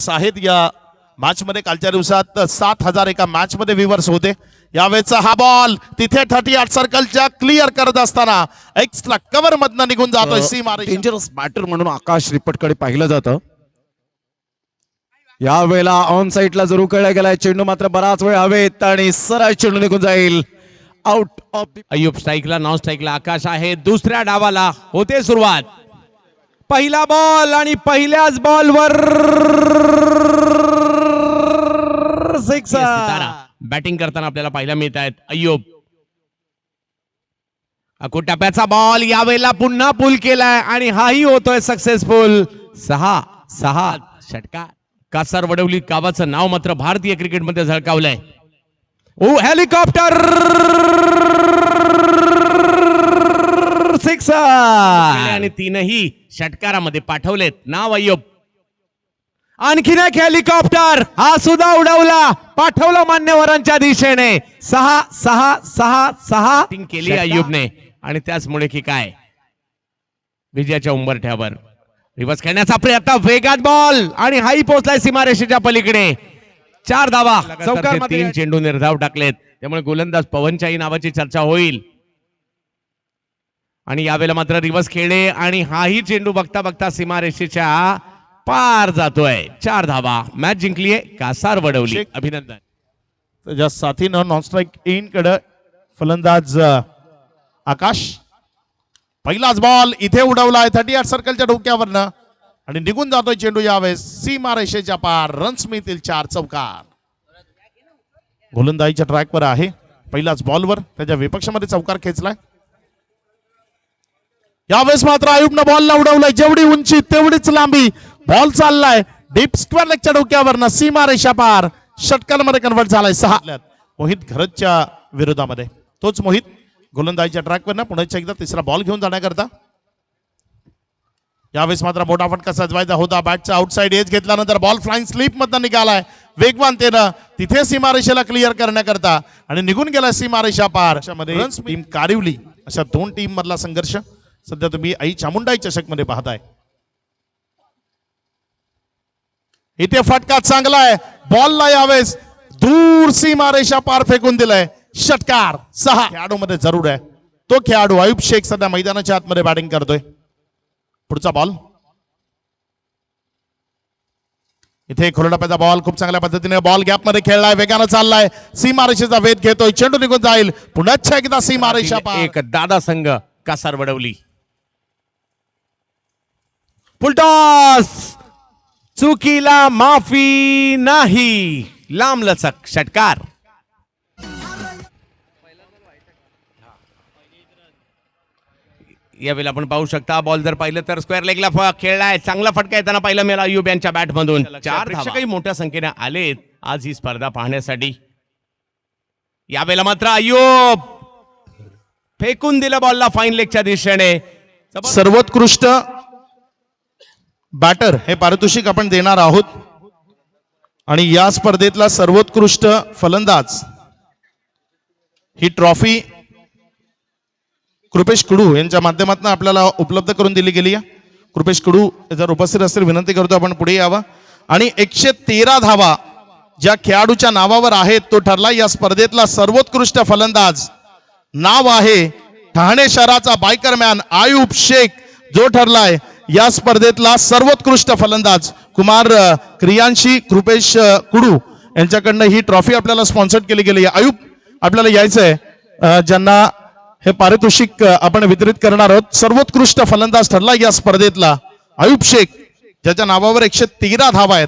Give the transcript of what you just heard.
आहेत या मॅच मध्ये. कालच्या दिवसात 7,000 एका मॅच मध्ये व्ह्यूअर्स होते. यावेळेचा हा बॉल तिथे 38 सर्कलच्या क्लिअर करत असताना एक्स्ट्रा कव्हर मधनं निघून जातोय सीमा. डेंजरस बॅटर म्हणून आकाश रिपटकडे पाहिलं जातं. यावेळेला ऑन साइडला जरूर कळला गेलाय. चेंडू मात्र बराच वेळ हवेत आणि सरळ चेंडू निघून जाईल. आउट ऑफ अय्यूब स्ट्राइकला, नॉन स्ट्राइकला आकाश आहे. दुसऱ्या डावाला होते सुरुवात. पहिला बॉल आणि पहिल्याच बॉलवर बॅटिंग करताना आपल्याला पाहायला मिळत आहेत अय्यूब. टप्प्याचा बॉल यावेळेला पुन्हा पुल केलाय आणि हाही होतोय सक्सेसफुल. 6 षटकार. कासार वडवली गावाचं नाव मात्र भारतीय क्रिकेटमध्ये झळकावलंय. हेलिकॉप्टर 6 आणि 3ही षटकारामध्ये पाठवलेत. नाव अय्यूब. आणखीन एक हेलिकॉप्टर, हा सुद्धा उडवला, पाठवलं मान्यवरांच्या दिशेने. 6 केली अय्यूबने आणि त्याचमुळे की काय विजयाच्या उंबरठ्यावर रिवर्स खेळण्याचा प्रयत्न. वेगात बॉल आणि हाही पोहोचलाय सीमारेषेच्या पलीकडे. 4 धावा. चौकारमध्ये 3 चेंडू निर्धाव टाकलेत. त्यामुळे गोलंदाज पवनच्याही नावाची चर्चा होईल. आणि यावेळेला मात्र रिवर्स खेळणे आणि हाही चेंडू बघता बघता सीमारेषेच्या पार जातोय. 4 धावा. मॅच जिंकलीये कासार वडवली. अभिनंदन. त्याच्या साथीनं नॉन स्ट्राइक इन कडे फलंदाज आकाश. पहिलाच बॉल इथे उडवलाय 38 सर्कलच्या डोक्यावरनं आणि निघून जातोय चेंडू. यावेळेस सीमा रेषेच्या पार. रन्स मिळतील 4. चौकार. गोलंदाजीच्या ट्रॅकवर आहे. पहिलाच बॉलवर त्याच्या विपक्षामध्ये चौकार खेचलाय. यावेळेस मात्र अय्यूबनं बॉलला उडवलाय. जेवढी उंची तेवढीच लांबी. बॉल चाललाय डीप स्क्वेअर लेगच्या डोक्यावरनं सीमा रेषा पार. षटकारामध्ये कन्वर्ट झालाय. 6 मोहित घरतच्या विरोधामध्ये. तोच मोहित गोलंदाजीच्या ट्रॅकवरनं पुन्हा एकदा तिसरा बॉल घेऊन जाण्याकरता. यावेळेस मात्र मोठा फटका सजवायचा होता. बॅटचा आउटसाइड एज घेतल्यानंतर बॉल फ्लाइंग स्लिप मधनं निघालाय वेगवानतेनं तिथे सीमारेषेला क्लिअर करण्याकरता आणि निघून गेला सीमारेषा पार. टीम कारिवली अशा 2 टीम मधला संघर्ष सध्या तुम्ही आई चामुंडाई चषक मध्ये पाहताय. इथे फटका चांगला आहे. बॉलला यावेळेस दूर सीमारेषा पार फेकून दिलाय. षटकार. 6 खेळाडू मध्ये जरूर आहे. तो खेळाडू अय्यूब शेख सध्या मैदानाच्या आतमध्ये बॅटिंग करतोय. पुढचा बॉल इथे खोलटप्प्याचा बॉल खूप चांगल्या पद्धतीने बॉल गॅप मध्ये खेळलाय. वेगानं चाललाय. सीमारेषेचा वेध घेतोय. चेंडू निघून जाईल. पुन्हा एकदा सीमारेषा पार. एक दादा संघ कासार वडवली. फुलटॉस. चुकीला माफी नाही. लांबलचक षटकार. यावेळेला आपण पाहू शकता बॉल जर पाहिलं तर स्क्वेअर लेगला खेळलाय. चांगला फटका येताना पाहिलं मिळाला अय्यूब यांच्या बॅट मधून. 4 प्रेक्षकही मोठ्या संख्येने आलेत आज ही स्पर्धा पाहण्यासाठी. यावेळेला मात्र अय्यूब फेकून दिलं बॉलला फाईन लेगच्या दिशेने. सर्वोत्कृष्ट बॅटर हे पारितोषिक आपण देणार आहोत आणि या स्पर्धेतला सर्वोत्कृष्ट फलंदाज ही ट्रॉफी कृपेश कुडू यांच्या माध्यमातून आपल्याला उपलब्ध करून दिली गेली आहे. कृपेश कुडू जर उपस्थित असतील विनंती करतो आपण पुढे यावं. आणि 113 धावा ज्या खेळाडूच्या नावावर आहेत तो ठरला या स्पर्धेतला सर्वोत्कृष्ट फलंदाज. नाव आहे ठाणे शहराचा बायकरमॅन अय्यूब शेख, जो ठरलाय या स्पर्धेतला सर्वोत्कृष्ट फलंदाज. कुमार क्रियांशी कृपेश कुडू यांच्याकडनं ही ट्रॉफी आपल्याला स्पॉन्सर केली गेली आहे. अय्यूब आपल्याला यायचंय. ज्यांना हे पारितोषिक आपण वितरित करणार आहोत. सर्वोत्कृष्ट फलंदाज ठरला या स्पर्धेतला अय्यूब शेख, ज्याच्या नावावर 113 धावा आहेत.